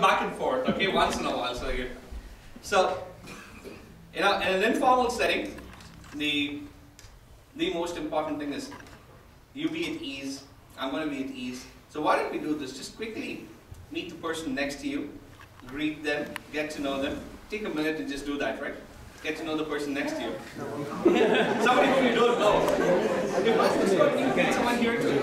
back and forth, okay, once in a while. So, in an informal setting, the most important thing is you be at ease. I'm going to be at ease. So why don't we do this? Just quickly meet the person next to you, greet them, get to know them. Take a minute and just do that, right? Get to know the person next to you. Somebody who you don't know. Okay, let's go and get someone here too.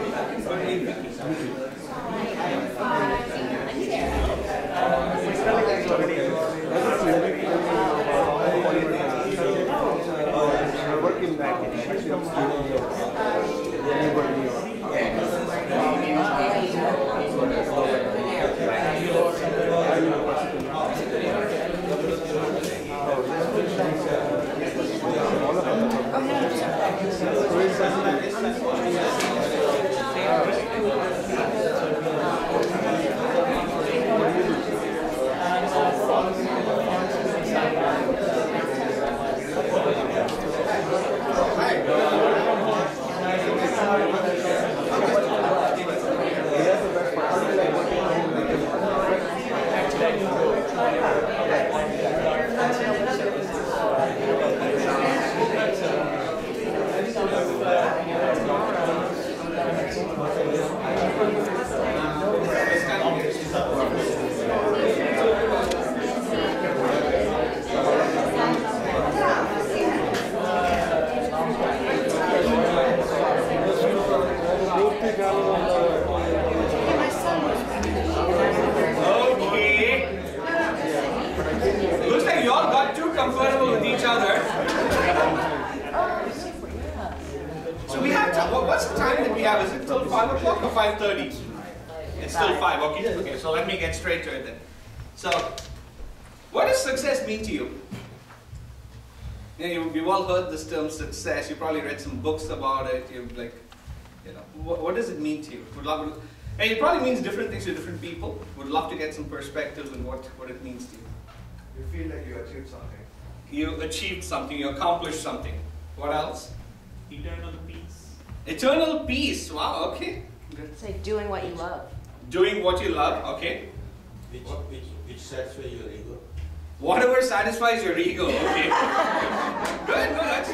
Working back What's the time that we have? Is it till 5 o'clock or 5:30? It's still 5, okay? Okay, so let me get straight to it then. So, what does success mean to you? You've all heard this term success. You probably read some books about it. You've what does it mean to you? And it probably means different things to different people. Would love to get some perspectives on what it means to you. You feel like you achieved something. You achieved something. You accomplished something. What else? Eternal peace. Eternal peace. Wow. Okay. Good. Say doing what you love. Doing what you love. Okay. Which satisfies your ego. Whatever satisfies your ego. Okay. Good. No, that's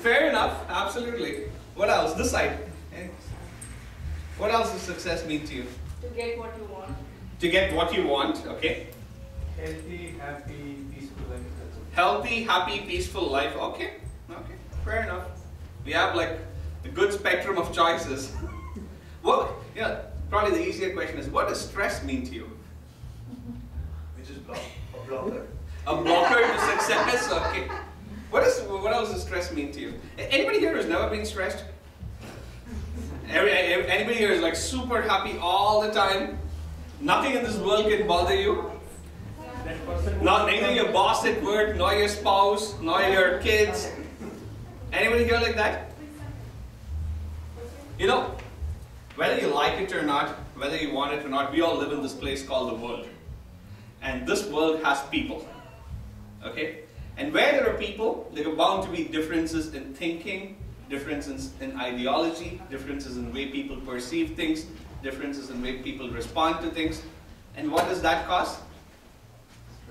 fair enough. Absolutely. What else? This side. What else does success mean to you? To get what you want. To get what you want. Okay. Healthy, happy, peaceful life. Healthy, happy, peaceful life. Okay. Okay. Fair enough. We have like a good spectrum of choices. Well, yeah. Probably the easier question is, what does stress mean to you? Which is a blocker. A blocker to success. Okay. What else does stress mean to you? Anybody here who's never been stressed? Anybody here is like super happy all the time? Nothing in this world can bother you? Neither your boss at work, nor your spouse, nor your kids. Anybody here like that? You know, whether you like it or not, whether you want it or not, we all live in this place called the world. And this world has people. Okay? And where there are people, there are bound to be differences in thinking, differences in ideology, differences in the way people perceive things, differences in the way people respond to things. And what does that cause?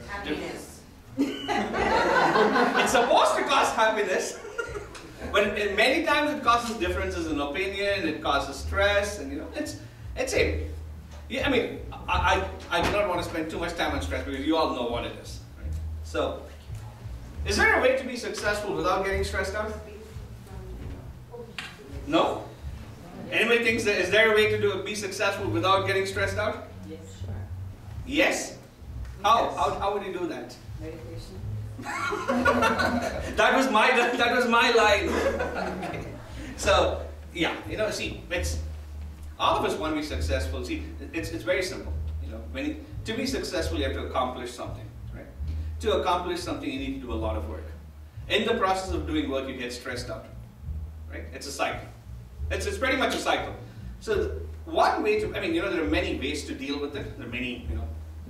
Happiness. It's supposed to cause happiness, but many times it causes differences in opinion, it causes stress, and it's a, yeah, I mean, I do not want to spend too much time on stress because you all know what it is. Right? So, is there a way to be successful without getting stressed out? No? Anybody thinks that, is there a way to be successful without getting stressed out? Yes, sure. Yes? How? Yes. How would you do that? Meditation. that was my line. Okay. So, yeah, see, all of us want to be successful. See, it's very simple. To be successful, you have to accomplish something, right? To accomplish something, you need to do a lot of work. In the process of doing work, you get stressed out, right? It's a cycle. It's pretty much a cycle. So one way to, there are many ways to deal with it. There are many,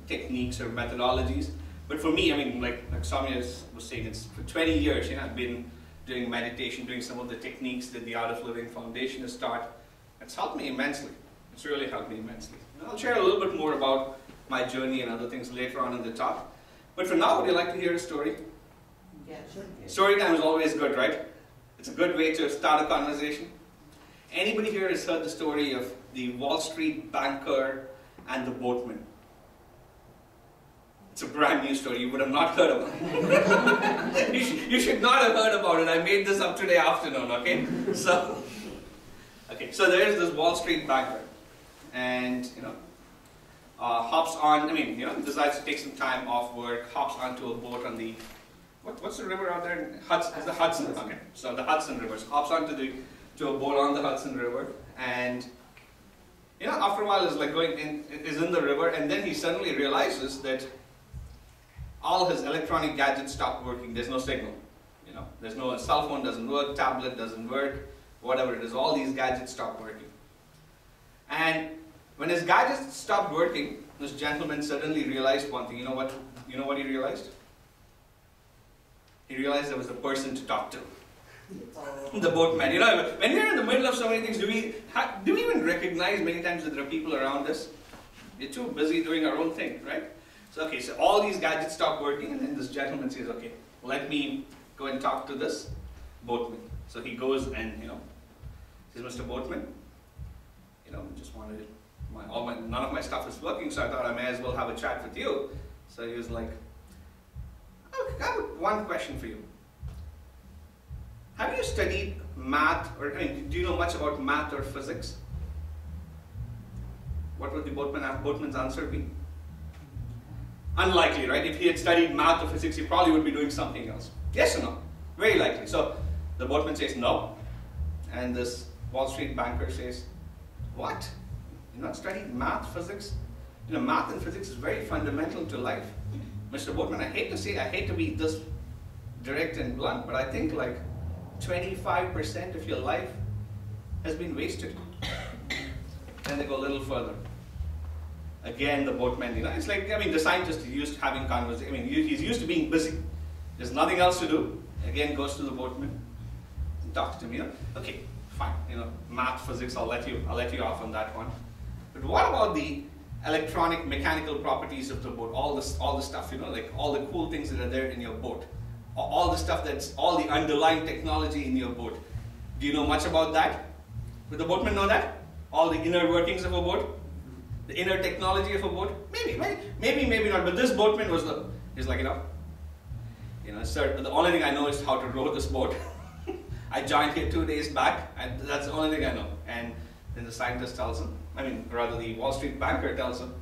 techniques or methodologies. But for me, like Soumya was saying, it's for 20 years, I've been doing meditation, doing some of the techniques that the Art of Living Foundation has taught. It's helped me immensely. It's really helped me immensely. And I'll share a little bit more about my journey and other things later on in the talk. But for now, would you like to hear a story? Yeah, sure. Story time is always good, right? It's a good way to start a conversation. Anybody here has heard the story of the Wall Street banker and the boatman? It's a brand new story. You would have not heard about it. you should not have heard about it. I made this up today afternoon, okay? So there is this Wall Street banker. And, hops on, decides to take some time off work, hops onto a boat on the, what's the river out there? It's the Hudson, okay. So the Hudson River. So hops onto to a boat on the Hudson River, and after a while is like is in the river, and then he suddenly realizes that all his electronic gadgets stop working. There's no signal. There's no cell phone doesn't work, tablet doesn't work, whatever it is. All these gadgets stop working. And when his gadgets stopped working, this gentleman suddenly realized one thing. You know what he realized? He realized there was a person to talk to. The boatman. When we're in the middle of so many things, do we even recognize many times that there are people around us? We're too busy doing our own thing, right? So all these gadgets stop working, and then this gentleman says, okay, let me go and talk to this boatman. So he goes and, says, Mr. Boatman, just wanted, none of my stuff is working, so I thought I may as well have a chat with you. So he was like, I have one question for you. Have you studied math, or do you know much about math or physics? What would the boatman's answer be? Unlikely, right? If he had studied math or physics, he probably would be doing something else. Yes or no? Very likely. So the boatman says no, and this Wall Street banker says, what? You've not studied math, physics? Math and physics is very fundamental to life. Mr. Boatman, I hate to be this direct and blunt, but I think like 25% of your life has been wasted. Then they go a little further. Again, the boatman, it's like, the scientist is used to having conversations. He's used to being busy. There's nothing else to do. Again, goes to the boatman and talks to him. Okay, fine. Math, physics, I'll let you off on that one. But what about the electronic, mechanical properties of the boat? All the stuff, like all the cool things that are there in your boat. All the stuff all the underlying technology in your boat. Do you know much about that? Would the boatman know that? All the inner workings of a boat? The inner technology of a boat? Maybe not. But this boatman is like, sir, the only thing I know is how to row this boat. I joined here 2 days back, and that's the only thing I know. And then the scientist tells him, the Wall Street banker tells him,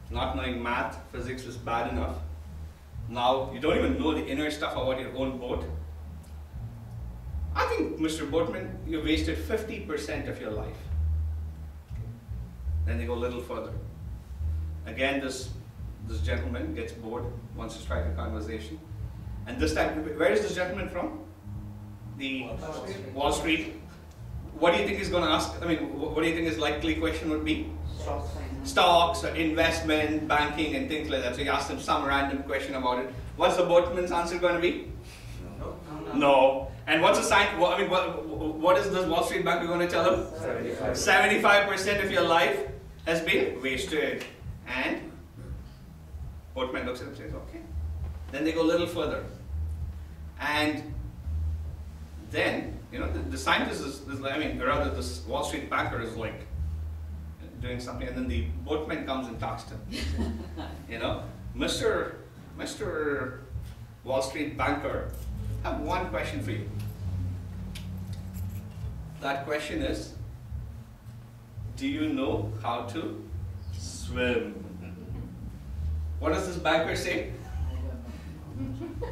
not knowing math, physics is bad enough. Now, you don't even know the inner stuff about your own boat. I think, Mr. Boatman, you wasted 50% of your life. Then they go a little further. Again, this gentleman gets bored, wants to strike a conversation. And this time, where is this gentleman from? The Wall Street. What do you think he's going to ask? What do you think his likely question would be? Stocks, investment, banking, and things like that. So you ask him some random question about it. What's the boatman's answer going to be? No. And what's the sign? What is this Wall Street banker going to tell him? 75% of your life has been wasted. And boatman looks at him and says, okay. Then they go a little further. And then, the scientist rather this Wall Street banker is like doing something, and then the boatman comes and talks to him. Mr. Wall Street banker, I have one question for you. That question is, do you know how to swim? What does this banker say?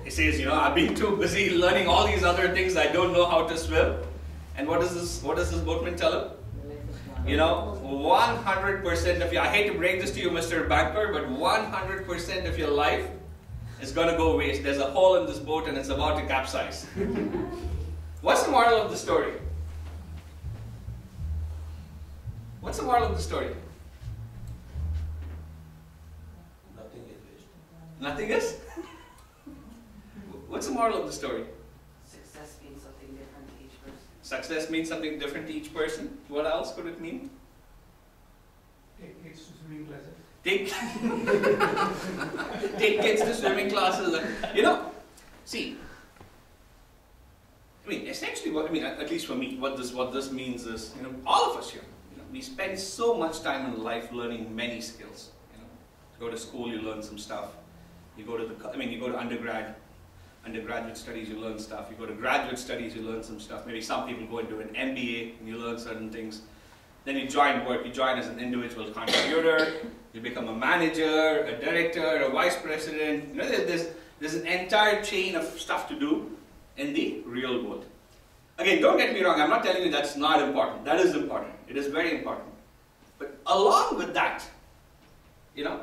He says, I've been too busy learning all these other things, I don't know how to swim. And what does this boatman tell him? 100% of I hate to break this to you, Mr. Banker, but 100% of your life is going to go waste. There's a hole in this boat and it's about to capsize. What's the moral of the story? What's the moral of the story? Nothing is wasted. Nothing is? What's the moral of the story? Success means something different to each person. Success means something different to each person. What else could it mean? swimming classes. Take, take kids to swimming classes. You know, see, I mean, essentially, what I mean, at least for me, what this means is, you know, all of us here, you know, we spend so much time in life learning many skills. You know, you go to school, you learn some stuff. You go to you go to undergraduate studies, you learn stuff. You go to graduate studies, you learn some stuff. Maybe some people go into an MBA and you learn certain things. Then you join work. You join as an individual contributor. You become a manager, a director, a vice president. You know, there's an entire chain of stuff to do in the real world. Again, don't get me wrong. I'm not telling you that's not important. That is important. It is very important. But along with that, you know,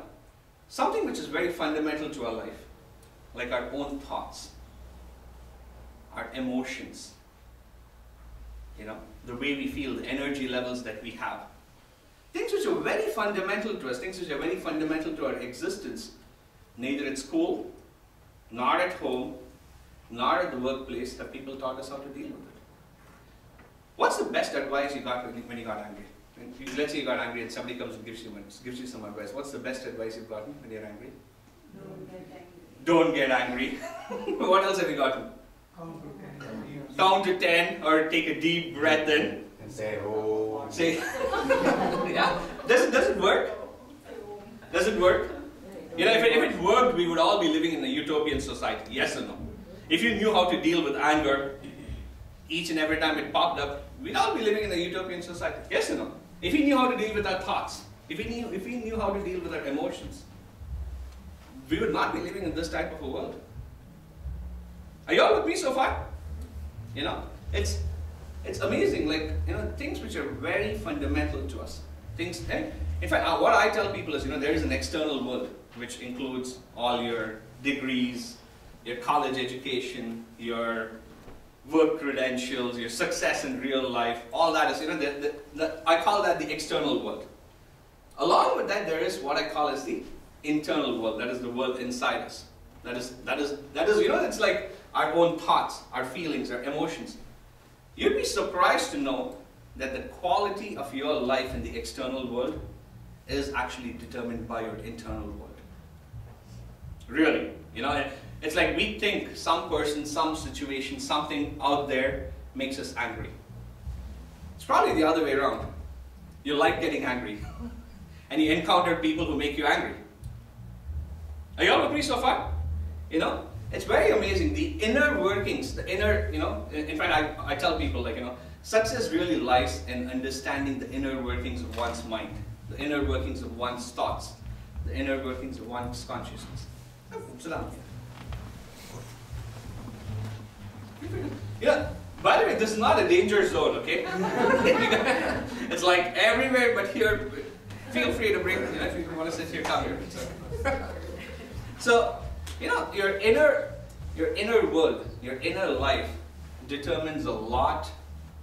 something which is very fundamental to our life, like our own thoughts, our emotions, you know, the way we feel, the energy levels that we have. Things which are very fundamental to us, things which are very fundamental to our existence, neither at school, nor at home, nor at the workplace have people taught us how to deal with it. What's the best advice you got when you got angry? Let's say you got angry and somebody comes and gives you some advice. What's the best advice you've gotten when you're angry? Don't get angry. What else have you gotten? Count to 10 or take a deep breath in. And say, oh. Say, yeah. Does it work? Does it work? You know, if it worked, we would all be living in a utopian society. Yes or no? If you knew how to deal with anger each and every time it popped up, we'd all be living in a utopian society. Yes or no? If we knew how to deal with our thoughts, if we knew how to deal with our emotions, we would not be living in this type of a world. Are you all with me so far? You know, it's amazing. Like, you know, things which are very fundamental to us. Things. In fact, what I tell people is, you know, there is an external world which includes all your degrees, your college education, your work credentials, your success in real life. All that is, you know, I call that the external world. Along with that, there is what I call as the internal world. That is the world inside us. That is, you know, it's like our own thoughts, our feelings, our emotions. You'd be surprised to know that the quality of your life in the external world is actually determined by your internal world. Really, you know, it's like we think some person, some situation, something out there makes us angry. It's probably the other way around. You like getting angry, and you encounter people who make you angry. Are you all with me so far? You know, it's very amazing. The inner workings, the inner, you know, in fact, I tell people, like, you know, success really lies in understanding the inner workings of one's mind, the inner workings of one's thoughts, the inner workings of one's consciousness. Sit down. Yeah, by the way, this is not a danger zone, okay? It's like everywhere but here. Feel free to bring, you know, if you want to sit here, come here. So, you know, your inner world, your inner life determines a lot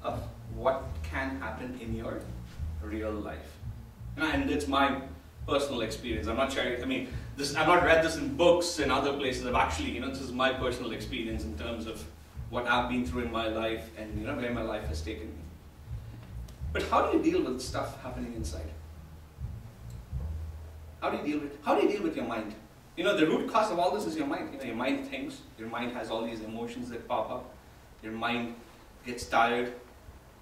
of what can happen in your real life. And it's my personal experience. I'm not sure, I mean, I've not read this in books and other places. I've actually, you know, this is my personal experience in terms of what I've been through in my life and, you know, where my life has taken me. But how do you deal with stuff happening inside? How do you deal with your mind? You know, the root cause of all this is your mind. You know, your mind thinks, your mind has all these emotions that pop up, your mind gets tired.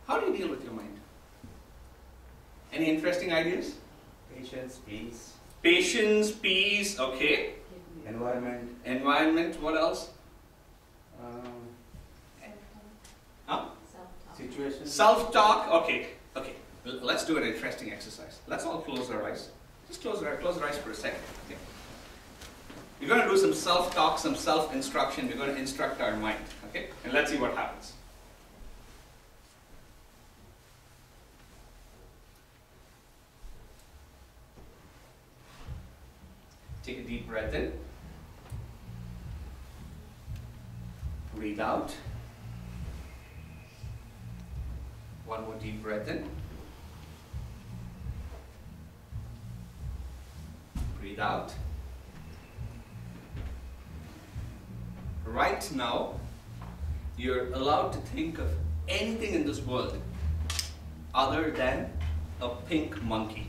How do you deal with your mind? Any interesting ideas? Patience, peace. Patience, peace, okay. Environment. Environment, what else? Huh? Situation. Self-talk, okay. Let's do an interesting exercise. Let's all close our eyes. Just close our eyes for a second. Okay. We're going to do some self-talk, some self-instruction. We're going to instruct our mind. Okay? And let's see what happens. Take a deep breath in. Breathe out. One more deep breath in. Breathe out. Right now, you're allowed to think of anything in this world other than a pink monkey.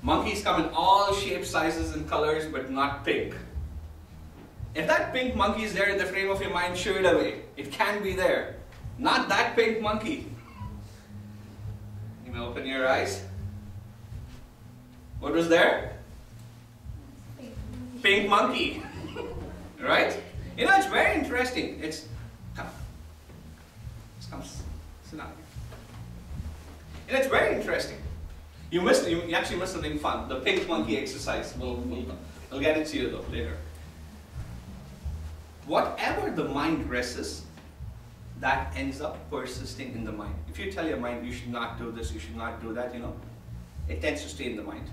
Monkeys come in all shapes, sizes, and colors, but not pink. If that pink monkey is there in the frame of your mind, shoo it away. It can be there. Not that pink monkey. You may open your eyes. What was there? Pink monkey. Right? You know, it's very interesting. Come. Sit down. And it's very interesting. You actually missed something fun. The pink monkey exercise. We'll get it to you though later. Whatever the mind resists, that ends up persisting in the mind. If you tell your mind you should not do this, you should not do that, you know, it tends to stay in the mind.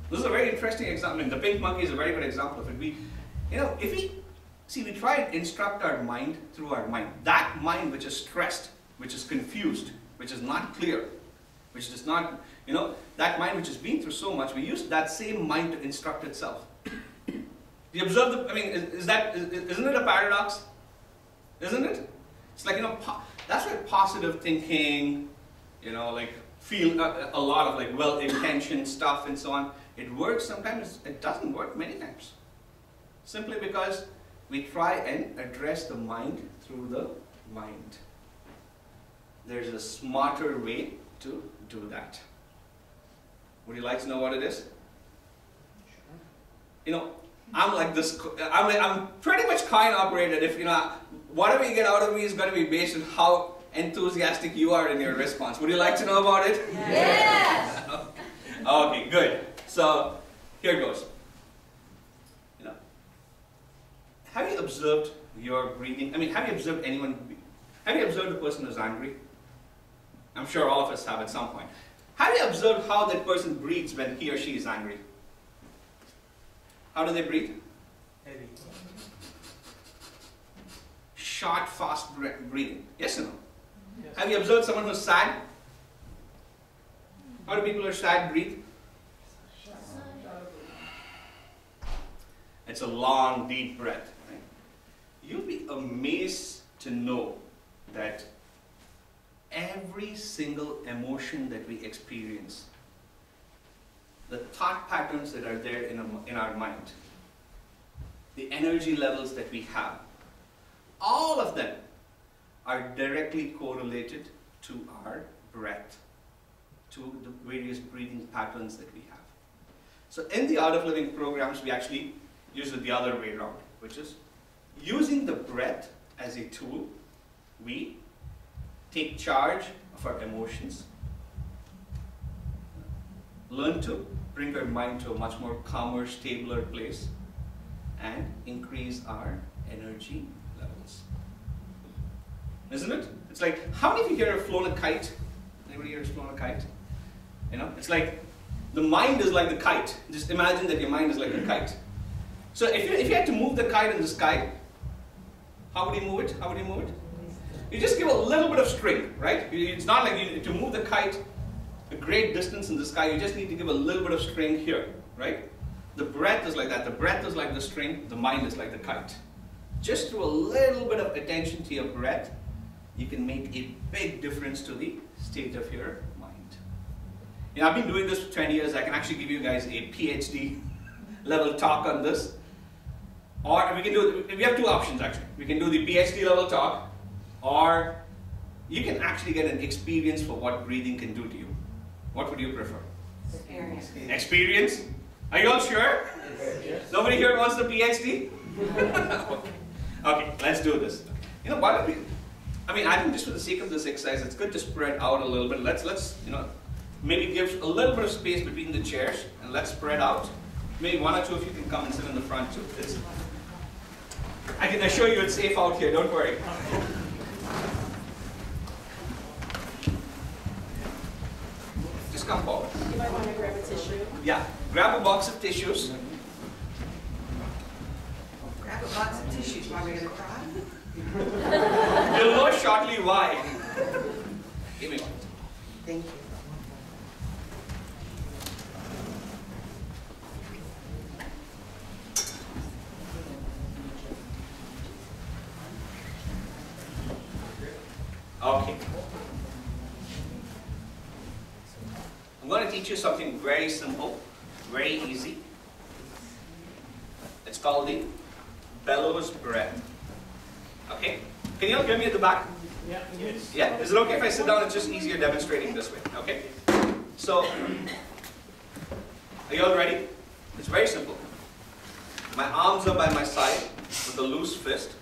This is a very interesting example. I mean, the pink monkey is a very good example of it. We try and instruct our mind through our mind. That mind which is stressed, which is confused, which is not clear, which does not, that mind which has been through so much, we use that same mind to instruct itself. You observe isn't it a paradox? Isn't it? It's like, that's why positive thinking, feel a lot of well-intentioned stuff and so on. It works sometimes, it doesn't work many times. Simply because we try and address the mind through the mind. There's a smarter way to do that. Would you like to know what it is? I'm like this, I'm pretty much coin operated. If, whatever you get out of me is going to be based on how enthusiastic you are in your response. Would you like to know about it? Yes! Okay, good. So, here goes. Have you observed your breathing? Have you observed have you observed a person who's angry? I'm sure all of us have at some point. Have you observed how that person breathes when he or she is angry? How do they breathe? Heavy. Short, fast breathing. Yes or no? Yes. Have you observed someone who's sad? How do people who are sad breathe? It's a long, deep breath. Right? You'll be amazed to know that every single emotion that we experience, the thought patterns that are there in our mind, the energy levels that we have, all of them are directly correlated to our breath, to the various breathing patterns that we have. So in the Art of Living programs, we actually use it the other way around, which is using the breath as a tool, we take charge of our emotions, learn to bring our mind to a much more calmer, stabler place, and increase our energy levels. Isn't it? It's like, how many of you here have flown a kite? Anybody here has flown a kite? It's like, the mind is like the kite. Just imagine that your mind is like a kite. So if you had to move the kite in the sky, how would you move it? How would you move it? You just give a little bit of string, right? It's not like to move the kite a great distance in the sky, you just need to give a little bit of string here, right? The breath is like that. The breath is like the string. The mind is like the kite. Just through a little bit of attention to your breath, you can make a big difference to the state of your mind. I've been doing this for 20 years. I can actually give you guys a PhD level talk on this. Or we have two options actually. We can do the PhD level talk, or you can actually get an experience for what breathing can do to you. What would you prefer? Experience. Experience? Are you all sure? Yes. Nobody here wants the PhD? Okay, let's do this. Why don't we? I think just for the sake of this exercise, it's good to spread out a little bit. Let's maybe give a little bit of space between the chairs, and let's spread out. Maybe one or two of you can come and sit in the front too. I can assure you it's safe out here, don't worry. Just come forward. You might want to grab a tissue. Yeah, grab a box of tissues. Grab a box of tissues. Why are we going to cry? You'll know shortly why. Give me one. Thank you. Okay. I'm going to teach you something very simple, very easy. It's called the bellows breath. Okay? Can you all hear me at the back? Yeah. Yes. Yeah? Is it okay if I sit down? It's just easier demonstrating this way. Okay? So, are you all ready? It's very simple. My arms are by my side with a loose fist.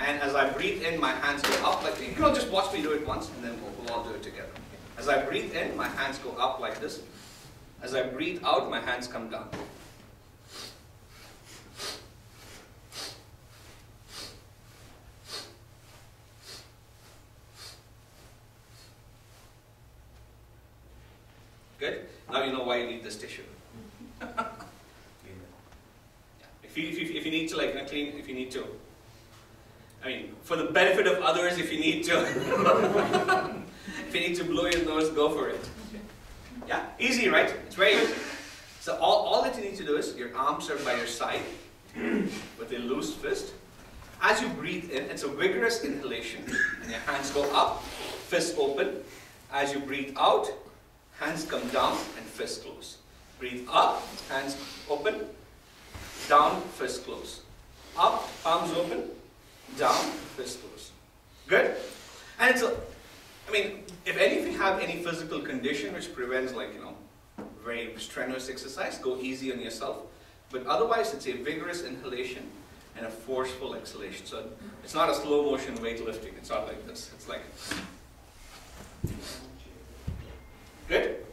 And as I breathe in, my hands go up like this. You can all just watch me do it once, and then we'll all do it together. As I breathe in, my hands go up like this. As I breathe out, my hands come down. Good? Now you know why you need this tissue. If you need to, like, clean, if you need to. I mean, for the benefit of others, if you need to. If you need to blow your nose, go for it. Yeah? Easy, right? It's very easy. So all that you need to do is, your arms are by your side with a loose fist. As you breathe in, it's a vigorous inhalation. And your hands go up, fists open. As you breathe out, hands come down and fists close. Breathe up, hands open, down, fist close. Up, palms open, down, fist close. Good? And it's I mean, if any of you have any physical condition which prevents, like, very strenuous exercise, go easy on yourself. But otherwise, it's a vigorous inhalation and a forceful exhalation. So it's not a slow motion weightlifting. It's not like this. It's like... Good?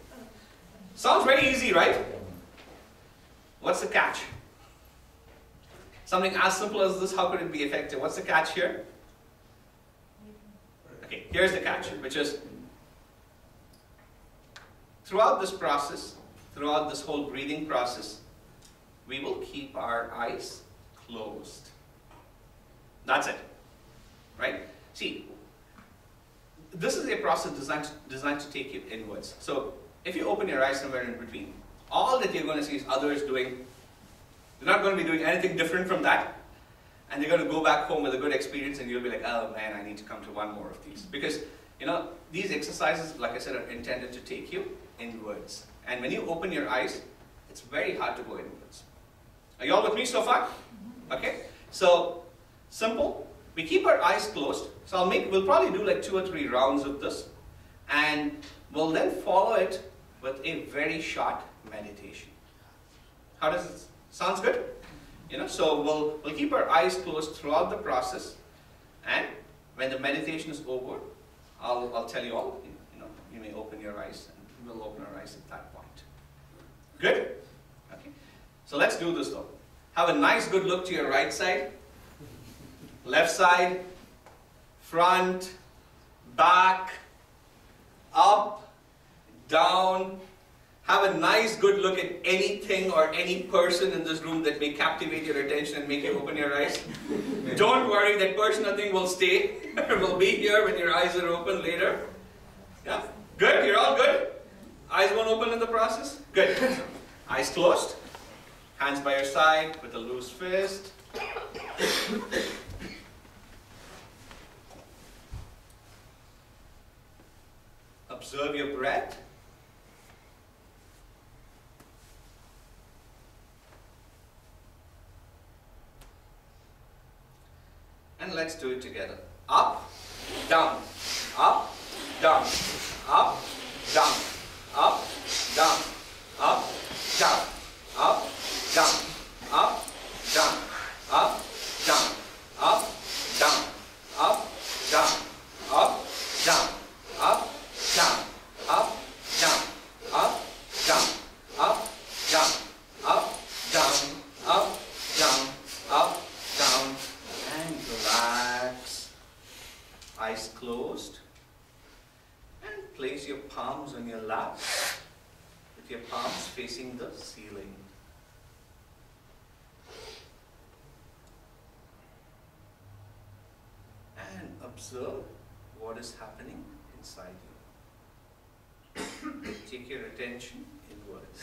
Sounds very easy, right? What's the catch? Something as simple as this, how could it be effective? What's the catch here? Okay, here's the catch, which is throughout this process, throughout this whole breathing process, we will keep our eyes closed. That's it, right? See, this is a process designed to take you inwards. So if you open your eyes somewhere in between, all that you're going to see is others doing. They're not going to be doing anything different from that. And they're going to go back home with a good experience, and you'll be like, oh man, I need to come to one more of these. Because, these exercises, like I said, are intended to take you inwards. And when you open your eyes, it's very hard to go inwards. Are you all with me so far? Okay. So, simple. We keep our eyes closed. So we'll probably do like 2 or 3 rounds of this. And we'll then follow it with a very short meditation. How does it sound? Good? So we'll keep our eyes closed throughout the process, and when the meditation is over, I'll tell you all. You may open your eyes, and we'll open our eyes at that point. Good? Okay. So let's do this though. Have a nice, good look to your right side, left side, front, back, up, down. Have a nice, good look at anything or any person in this room that may captivate your attention and make you open your eyes. Don't worry, that person or thing will stay. Will be here when your eyes are open later. Yeah? Good? You're all good? Eyes won't open in the process? Good. Eyes closed. Hands by your side with a loose fist. Observe your breath. And let's do it together. Up, down, up, down, up, down, up, down, up, down, up, down, up, down, up, down, up, down, up, down, up, down, up, down, up, down, up, down, up, down, up, down, up, down, up, down, and relax. Eyes closed. And place your palms on your lap with your palms facing the ceiling. And observe what is happening inside you. Take your attention inwards.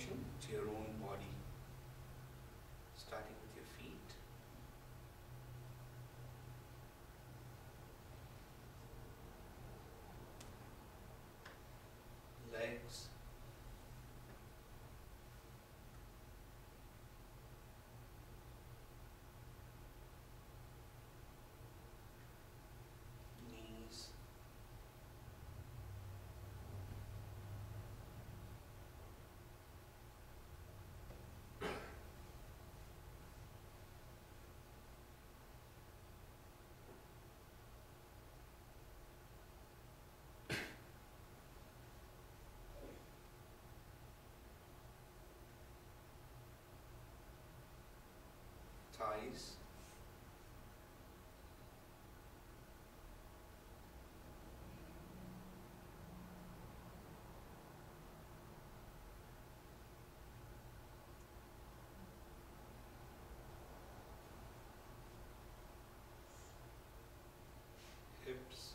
attention to your own body, starting with your feet. Legs. Knees. Thighs. Hips.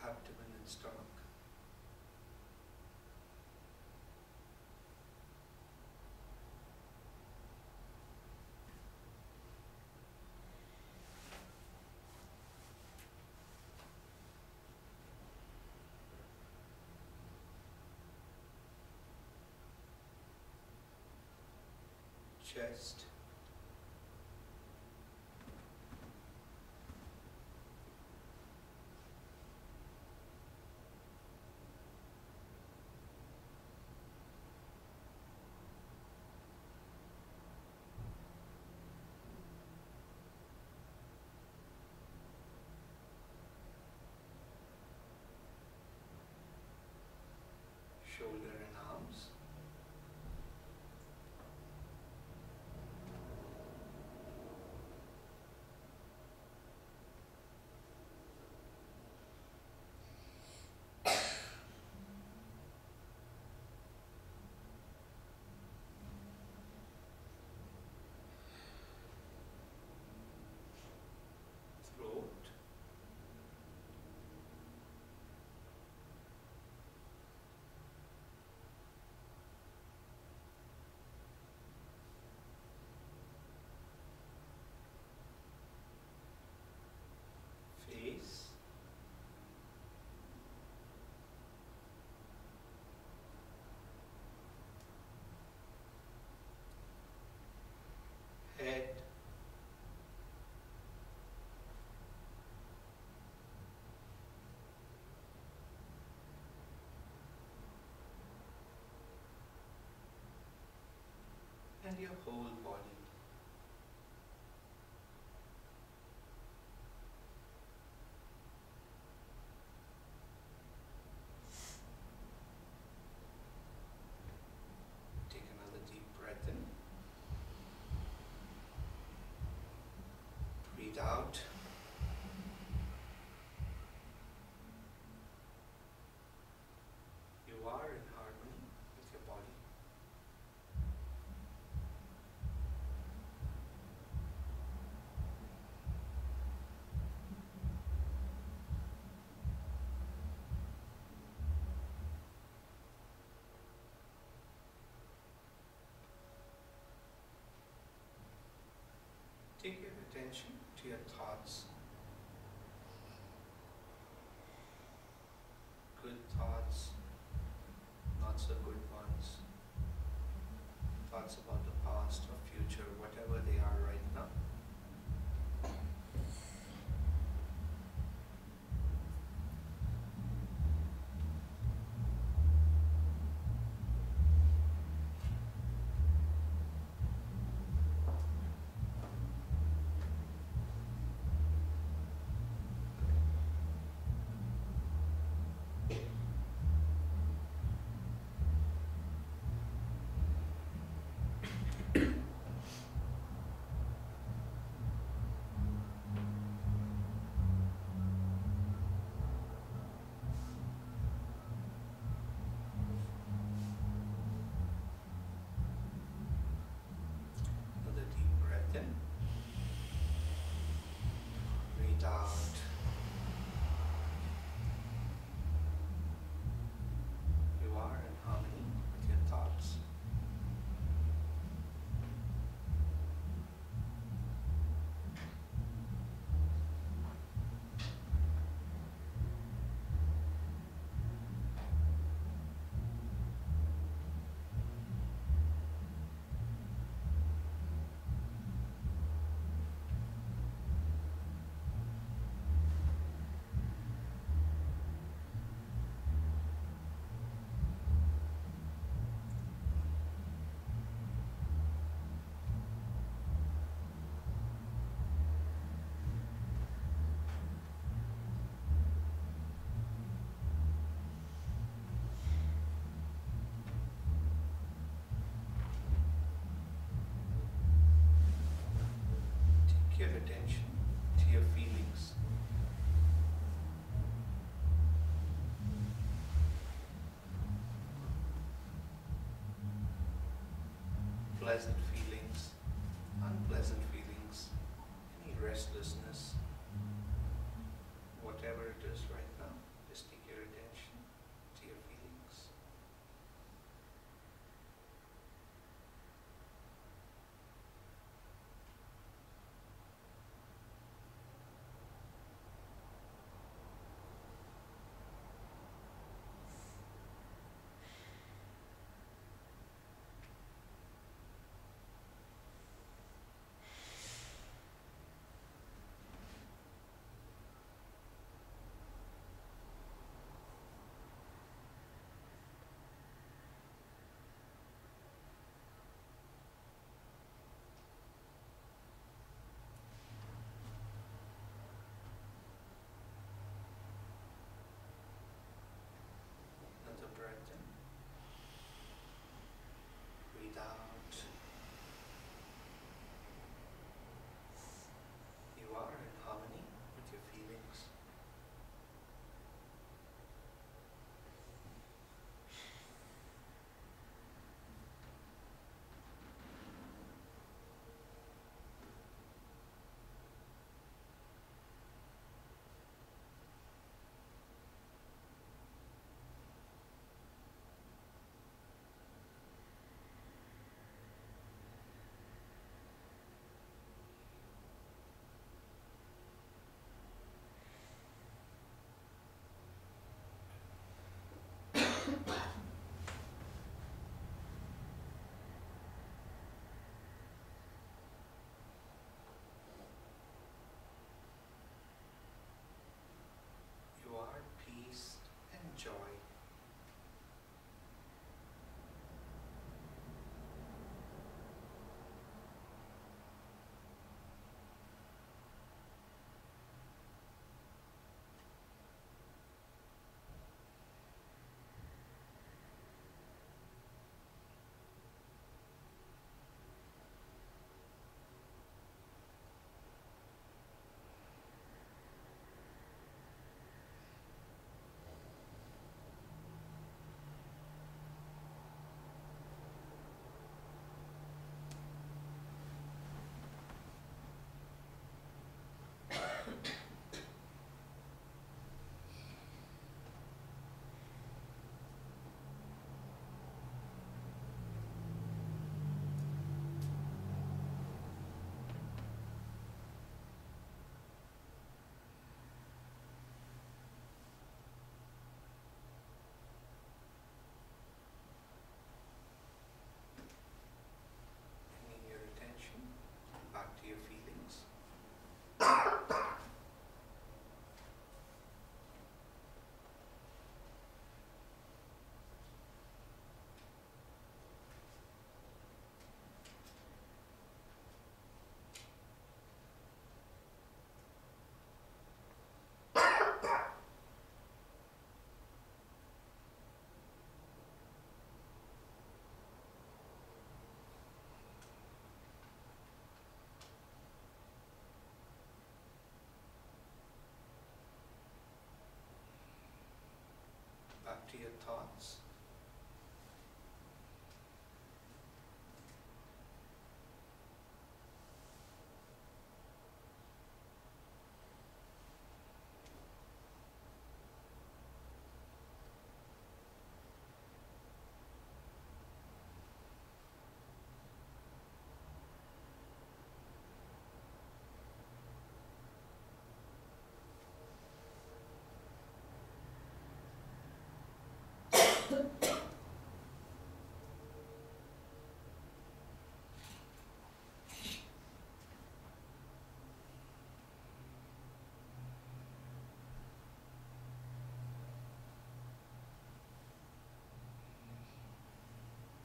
Abdomen and stomach. Chest. Shoulder and arms. Throat. Face. Head. And your whole body. Take another deep breath in. Breathe out. You are in harmony with your body. Take your attention to your thoughts. Good thoughts, not so good ones. Thoughts about the past or future, whatever they are right now. your attention to your feelings. Pleasant feelings, unpleasant feelings, any restlessness, whatever it is right now, just take your attention to your feelings. Another breath in. Breathe out. You are in harmony with your feelings. You are peace and joy. Bringing your attention back to your feelings. Back to your thoughts.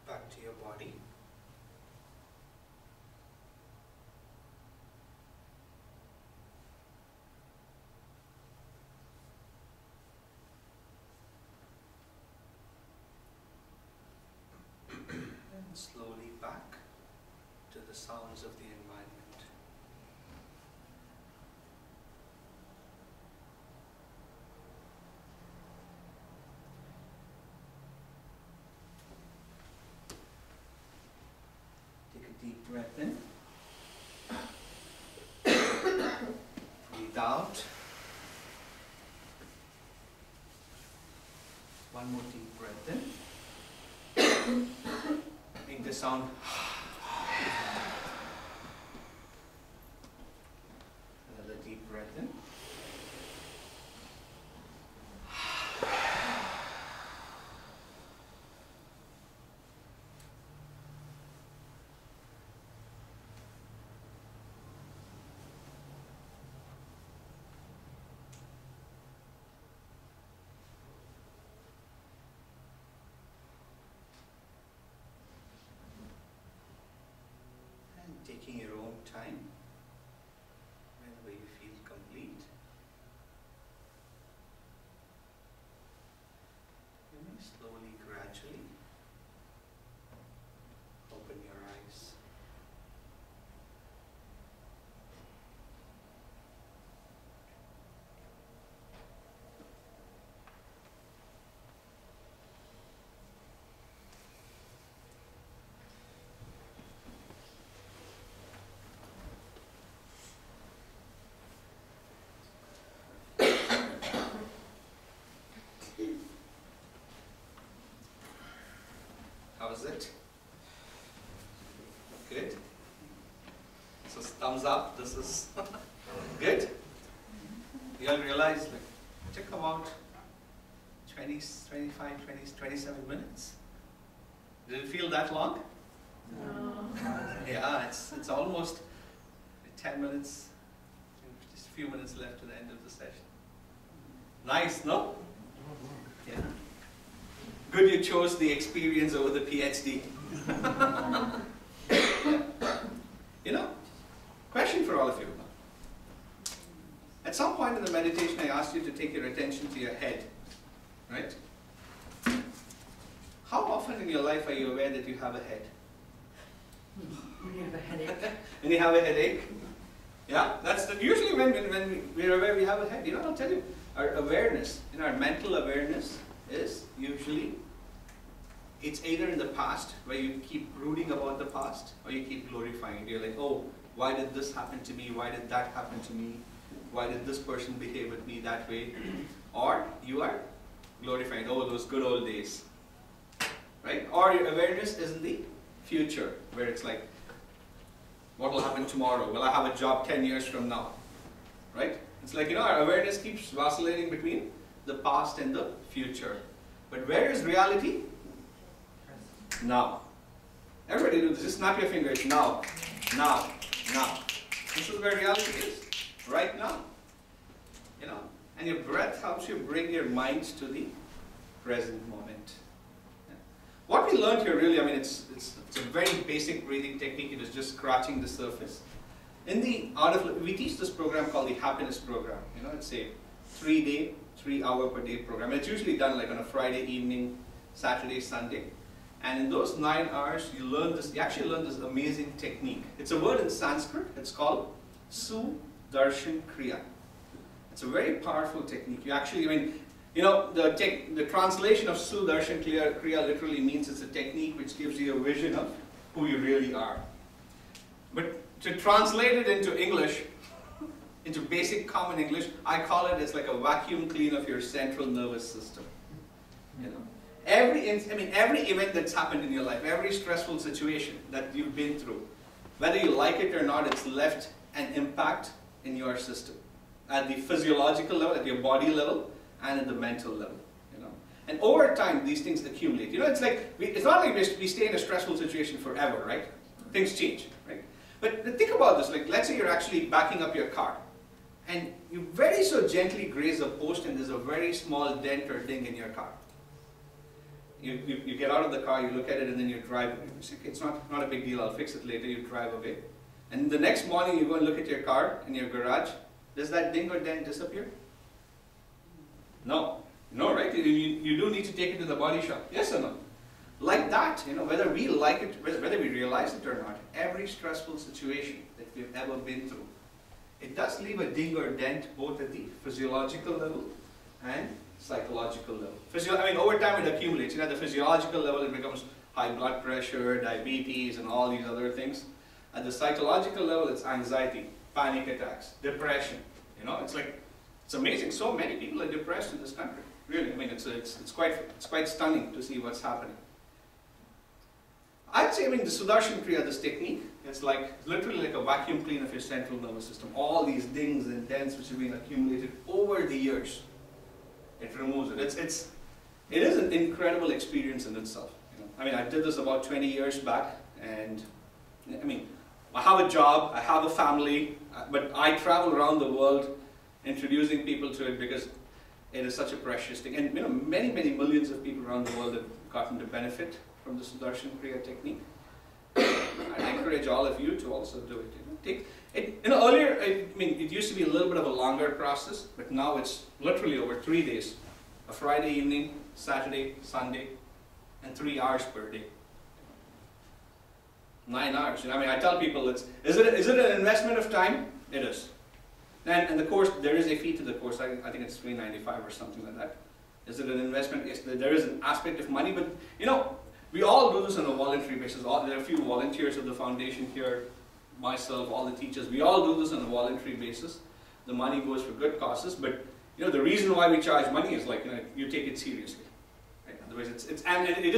Back to your body. And slowly back to the sounds of the environment. Deep breath in. Breathe out. One more deep breath in. Make the sound. Another deep breath in. Taking your own time, whenever you feel complete. You may slowly, gradually open your eyes. How is it? Good. So thumbs up. This is good. You'll realize like it took about 20, 25, 20, 27 minutes. Did it feel that long? No. Yeah, it's almost 10 minutes. Just a few minutes left to the end of the session. Nice, no? Yeah. Good you chose the experience over the PhD. You know, question for all of you. At some point in the meditation, I asked you to take your attention to your head, right? How often in your life are you aware that you have a head? We have a headache. When you have a headache? Yeah, that's usually when we're aware we have a head. You know, I'll tell you, our awareness, our mental awareness is usually, it's either in the past, where you keep brooding about the past, or you keep glorifying it. You're like, oh, why did this happen to me? Why did that happen to me? Why did this person behave with me that way? Or you are glorifying, oh, those good old days. Right? Or your awareness is in the future, where it's like, what will happen tomorrow? Will I have a job 10 years from now? Right? It's like, our awareness keeps vacillating between the past and the future. But where is reality? Now. Everybody do this. Just snap your fingers. Now. Now. Now. This is where reality is. Right now. And your breath helps you bring your mind to the present moment. What we learned here really, it's a very basic breathing technique. It is just scratching the surface. In the we teach this program called the happiness program. It's a 3-day, 3-hour per day program. And it's usually done like on a Friday evening, Saturday, Sunday. And in those 9 hours, you actually learn this amazing technique. It's a word in Sanskrit. It's called Sudarshan Kriya. It's a very powerful technique. You actually, the translation of Sudarshan Kriya literally means it's a technique which gives you a vision of who you really are. But to translate it into English, into basic common English, I call it as like a vacuum clean of your central nervous system. Every event that's happened in your life, every stressful situation that you've been through, whether you like it or not, it's left an impact in your system. At the physiological level, at your body level, and at the mental level. And over time, these things accumulate. It's like, it's not like we stay in a stressful situation forever, right? Things change, right? But think about this, like let's say you're actually backing up your car, and you very so gently graze a post and there's a very small dent or ding in your car. You get out of the car, you look at it, and then you drive away. You say, okay, it's not a big deal, I'll fix it later, you drive away. And the next morning you go and look at your car in your garage, does that ding or dent disappear? No. No, right? You do need to take it to the body shop. Yes or no? Like that, whether we like it, whether we realize it or not, every stressful situation that we've ever been through, it does leave a ding or dent both at the physiological level and psychological level. Over time it accumulates. At the physiological level it becomes high blood pressure, diabetes, and all these other things. At the psychological level, it's anxiety, panic attacks, depression. You know, it's like, it's amazing. So many people are depressed in this country. Really, I mean, it's quite stunning to see what's happening. I'd say, I mean, the Sudarshan Kriya, this technique, it's like literally like a vacuum clean of your central nervous system. All these dings and dents which have been accumulated over the years, it removes it. It is an incredible experience in itself. You know? I mean, I did this about 20 years back, and I mean, I have a job, I have a family, but I travel around the world introducing people to it because it is such a precious thing. And you know, many millions of people around the world have gotten to benefit from the Sudarshan Kriya technique. I encourage all of you to also do it. Earlier, I mean, it used to be a little bit of a longer process, but now it's literally over 3 days. A Friday evening, Saturday, Sunday, and 3 hours per day. 9 hours. You know, I mean, I tell people, is it an investment of time? It is. And the course, there is a fee to the course. I think it's $395 or something like that. Is it an investment? Yes, there is an aspect of money, but you know, we all do this on a voluntary basis. There are a few volunteers of the foundation here, myself, all the teachers. We all do this on a voluntary basis. The money goes for good causes, but you know, the reason why we charge money is like, you know, you take it seriously. Right? Otherwise, it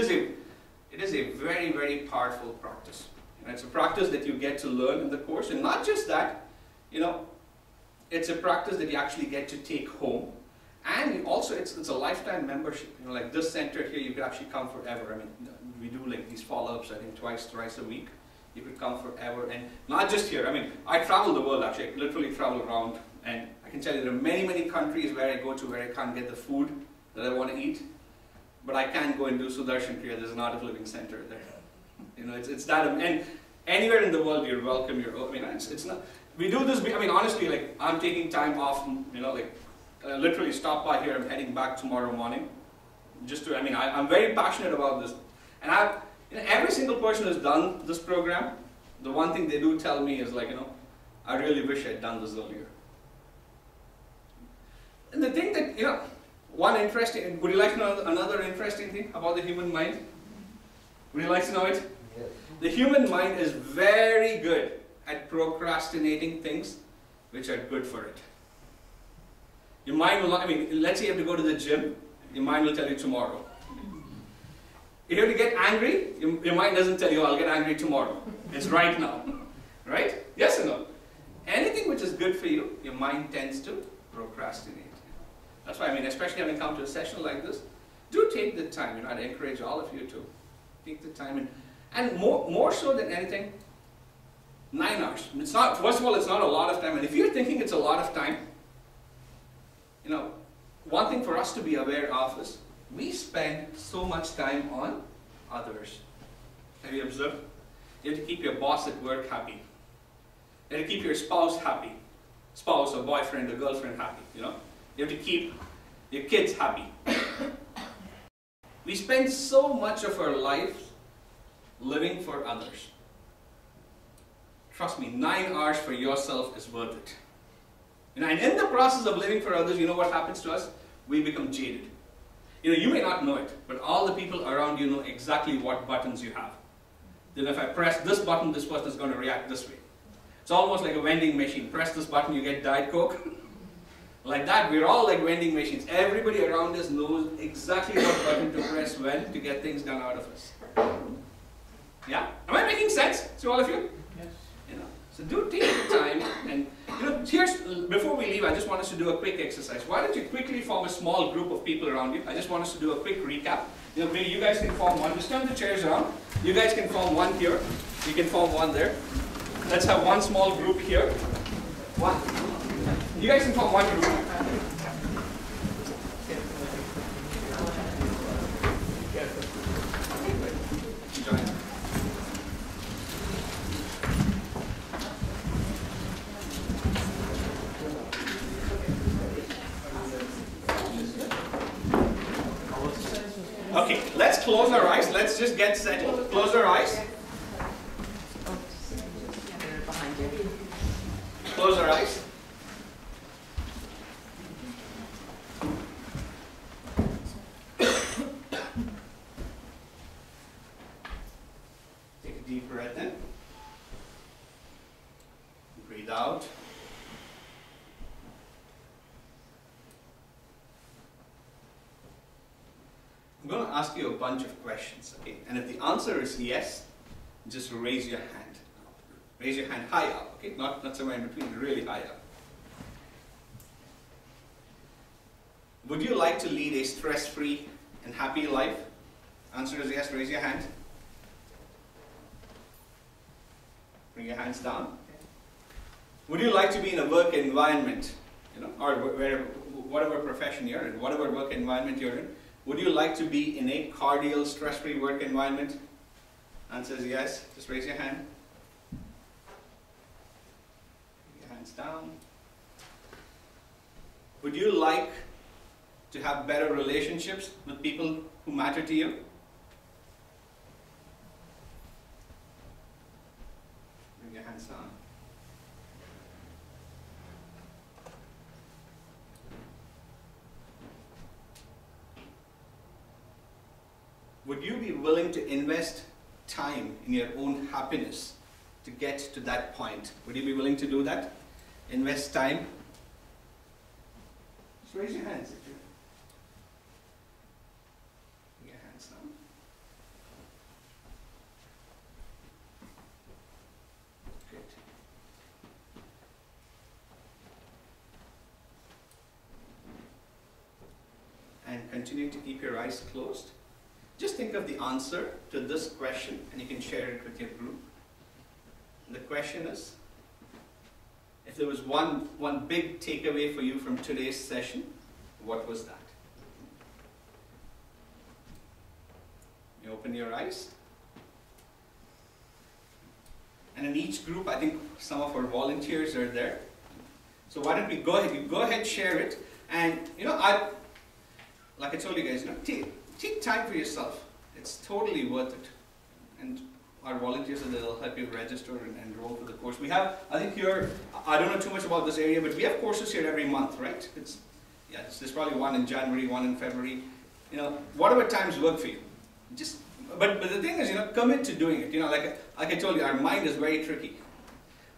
is a very powerful practice. You know, it's a practice that you get to learn in the course, and not just that, you know, it's a practice that you actually get to take home. And also, it's a lifetime membership. You know, like this center here, you could actually come forever. I mean, we do like these follow-ups, I think thrice a week. You could come forever, and not just here. I mean, I travel the world actually. I literally travel around, and I can tell you there are many countries where I go to where I can't get the food that I want to eat, but I can go and do Sudarshan Kriya. There's an Art of Living center there. You know, it's that, and anywhere in the world you're welcome. I mean, it's not. We do this. I mean, honestly, like I'm taking time off. You know, like. Literally stop by here. I'm heading back tomorrow morning. Just to, I mean, I'm very passionate about this. And you know, every single person who's done this program, the one thing they do tell me is like, you know, I really wish I'd done this earlier. And the thing that, you know, would you like to know another interesting thing about the human mind? Would you like to know it? Yes. The human mind is very good at procrastinating things which are good for it. Your mind will not, I mean, let's say you have to go to the gym, your mind will tell you tomorrow. If you have to get angry, your mind doesn't tell you, oh, I'll get angry tomorrow. It's right now. Right? Yes or no? Anything which is good for you, your mind tends to procrastinate. That's why, I mean, especially having come to a session like this, do take the time. You know, I'd encourage all of you to take the time. And more so than anything, 9 hours. It's not, first of all, it's not a lot of time. And if you're thinking it's a lot of time, you know, one thing for us to be aware of is we spend so much time on others. Have you observed? You have to keep your boss at work happy. You have to keep your spouse happy. Spouse or boyfriend or girlfriend happy, you know. You have to keep your kids happy. We spend so much of our life living for others. Trust me, 9 hours for yourself is worth it. You know, and in the process of living for others, you know what happens to us? We become jaded. You know, you may not know it, but all the people around you know exactly what buttons you have. Then if I press this button, this person is going to react this way. It's almost like a vending machine. Press this button, you get Diet Coke. Like that, we're all like vending machines. Everybody around us knows exactly what button to press when to get things done out of us. Yeah? Am I making sense to all of you? Yes. You know, so do take the time, and you know, before we leave, I just want us to do a quick exercise. Why don't you quickly form a small group of people around you? I just want us to do a quick recap. You know, maybe you guys can form one. Just turn the chairs around. You guys can form one here. You can form one there. Let's have one small group here. One. You guys can form one group. Join. Okay, let's close our eyes. Let's just get settled. Close our eyes. Close our eyes. going to ask you a bunch of questions, okay? And if the answer is yes, just raise your hand. Raise your hand high up, okay? Not somewhere in between, really high up. Would you like to lead a stress-free and happy life? Answer is yes, raise your hand. Bring your hands down. Would you like to be in a work environment, or whatever profession you're in, whatever work environment you're in, would you like to be in a cordial, stress-free work environment? Answer is yes, just raise your hand. Bring your hands down. Would you like to have better relationships with people who matter to you? Bring your hands down. Would you be willing to invest time in your own happiness to get to that point? Would you be willing to do that? Invest time? Just raise your hands. Bring your hands down. Good. And continue to keep your eyes closed. Just think of the answer to this question and you can share it with your group. The question is, if there was one big takeaway for you from today's session, what was that? You open your eyes. And in each group, I think some of our volunteers are there. So why don't we go ahead, you go ahead, share it. And like I told you guys, take time for yourself. It's totally worth it. And our volunteers are there, they'll help you register and enroll for the course. We have, I think here, I don't know too much about this area, but we have courses here every month, right? There's probably one in January, one in February. Whatever times work for you. But the thing is, commit to doing it. Like I told you, our mind is very tricky.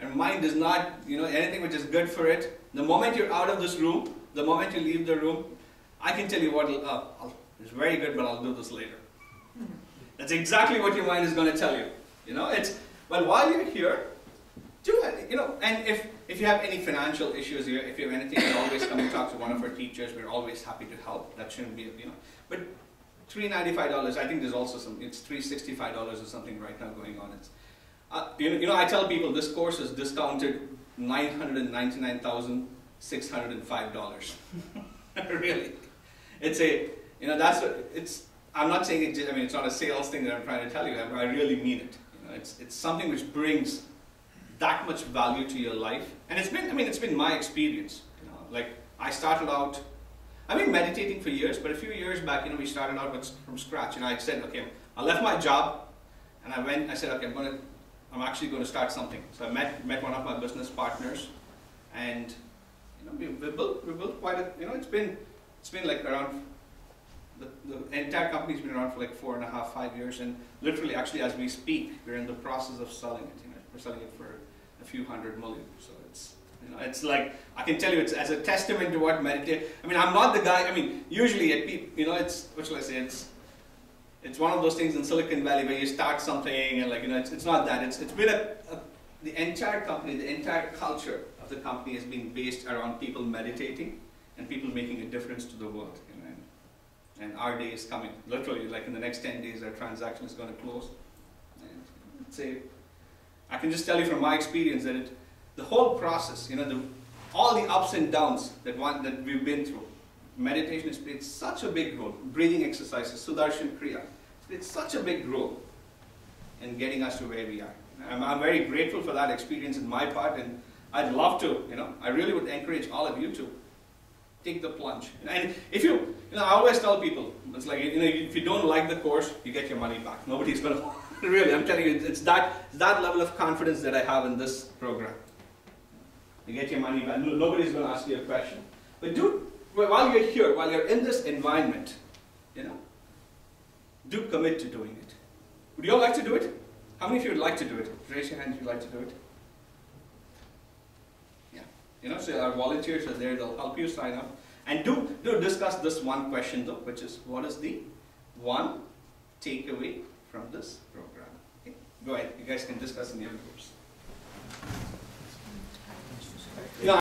Our mind is not, anything which is good for it. The moment you're out of this room, the moment you leave the room, I can tell you what, it's very good, but I'll do this later. That's exactly what your mind is going to tell you. But while you're here, do it. And if you have any financial issues here, if you have anything, you always come and talk to one of our teachers. We're always happy to help. That shouldn't be, But $395. I think there's also it's $365 or something right now going on. It's, I tell people this course is discounted $999,605. Really, I'm not saying it's not a sales thing that I'm trying to tell you. I really mean it. It's something which brings that much value to your life, and it's been my experience. Like I started out, I've been meditating for years, but a few years back, we started out from scratch. I said, okay, I left my job, and I said, okay, I'm actually going to start something. So I met one of my business partners, and we built quite a, it's been like around, the entire company's been around for like 4.5, 5 years, and literally, actually, as we speak, we're in the process of selling it. We're selling it for a few $100 million. So it's like, I can tell you, it's as a testament to what meditation. I'm not the guy. Usually at people, it's what shall I say? It's one of those things in Silicon Valley where you start something and it's not that. It's been the entire company, the entire culture of the company has been based around people meditating and people making a difference to the world. And our day is coming. Literally, like in the next 10 days, our transaction is going to close. And I can just tell you from my experience that the whole process, all the ups and downs that we've been through, meditation has played such a big role. Breathing exercises, Sudarshan Kriya, it's played such a big role in getting us to where we are. I'm very grateful for that experience in my part, and I'd love to, I really would encourage all of you to take the plunge. And if you, I always tell people, it's like, if you don't like the course, you get your money back. Nobody's going to, really, I'm telling you, it's that level of confidence that I have in this program. You get your money back. Nobody's going to ask you a question. But while you're here, while you're in this environment, do commit to doing it. Would you all like to do it? How many of you would like to do it? Raise your hand if you'd like to do it. Yeah. So our volunteers are there, they'll help you sign up. And do discuss this one question though, which is, what is the one takeaway from this program. Okay? Go ahead, you guys can discuss in your groups. Yeah.